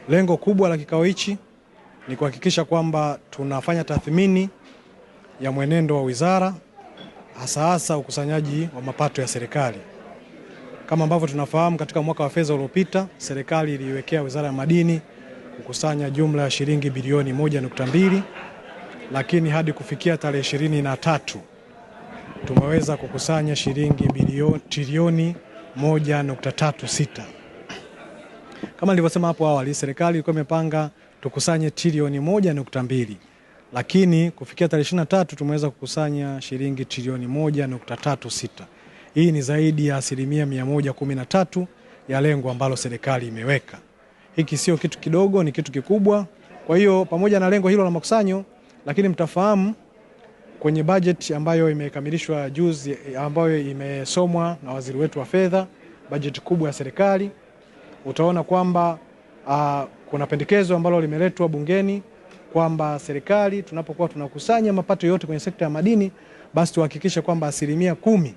Lengo kubwa la kikao hichi ni kuhakikisha kwamba tunafanya tathmini ya mwenendo wa wizara, hasa ukusanyaji wa mapato ya serikali. Kama ambavyo tunafahamu, katika mwaka wa fedha uliopita serikali iliwekea Wizara ya Madini kukusanya jumla ya shilingi bilioni 1.2, lakini hadi kufikia tarehe 23 tumeweza kukusanya shilingi trilioni 1.36. Kama nilivyosema hapo awali, serikali ilikuwa imepanga tukusanye trilioni 1.2, lakini kufikia tarehe 23 tumeweza kukusanya shilingi trilioni 1.36. Hii ni zaidi ya 113% ya lengo ambalo serikali imeweka. Hiki sio kitu kidogo, ni kitu kikubwa. Kwa hiyo pamoja na lengo hilo la makusanyo, lakini mtafahamu kwenye budget ambayo imekamilishwa juzi, ambayo imesomwa na waziri wetu wa fedha, budget kubwa ya serikali, utaona kwamba kuna pendekezo ambalo limeletwa bungeni kwamba serikali tunapokuwa tunakusanya mapato yote kwenye sekta ya madini, basi tuhakikishe kwamba 10%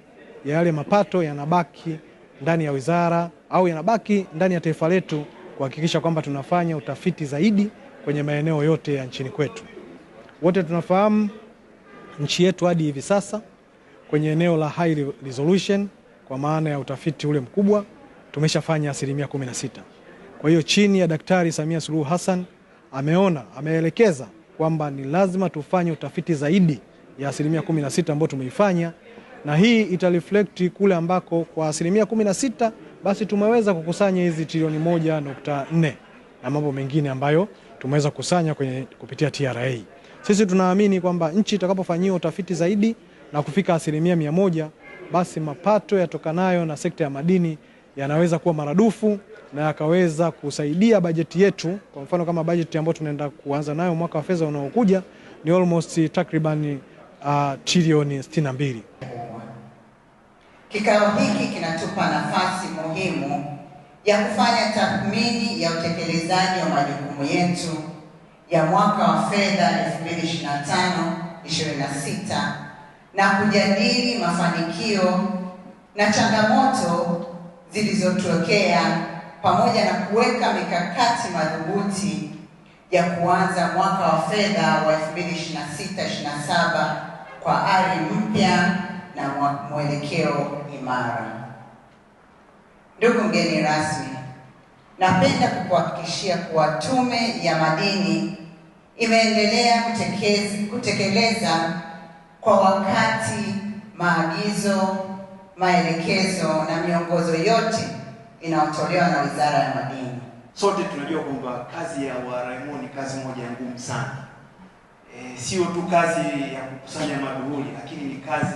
ya yale mapato yanabaki ndani ya wizara au yanabaki ndani ya taifa letu, kuhakikisha kwamba tunafanya utafiti zaidi kwenye maeneo yote ya nchini kwetu. Wote tunafahamu nchi yetu hadi hivi sasa kwenye eneo la high resolution, kwa maana ya utafiti ule mkubwa, tumeshafanya 16%. Kwa hiyo chini ya Daktari Samia Suluhu Hassan ameelekeza kwamba ni lazima tufanye utafiti zaidi ya 16% ambao tumeifanya, na hii itareflect kule ambako kwa 16% basi tumeweza kukusanya hizi trilioni 1.4 na mambo mengine ambayo tumeweza kukusanya kupitia TRA. Sisi tunaamini kwamba nchi itakapofanyiwa utafiti zaidi na kufika 100%, basi mapato yatokanayo na sekta ya madini yanaweza kuwa maradufu na yakaweza kusaidia bajeti yetu. Kwa mfano kama bajeti ambayo tunaenda kuanza nayo mwaka wa fedha unaokuja ni almost takriban trilioni 62. Kikao hiki kinatupa nafasi muhimu ya kufanya tathmini ya utekelezaji wa majukumu yetu ya mwaka wa fedha 2025-26 na kujadili mafanikio na changamoto zilizotokea pamoja na kuweka mikakati madhubuti ya kuanza mwaka wa fedha wa 2026-27 kwa ari mpya na mwelekeo imara. Ndugu mgeni rasmi, napenda kukuhakikishia kuwa Tume ya Madini imeendelea kutekeleza kwa wakati maagizo, maelekezo na miongozo yote inayotolewa na Wizara ya Madini. Sote tunajua kwamba kazi ya WRMO ni kazi moja ngumu sana. Sio tu kazi ya kukusanya maduhuli, lakini ni kazi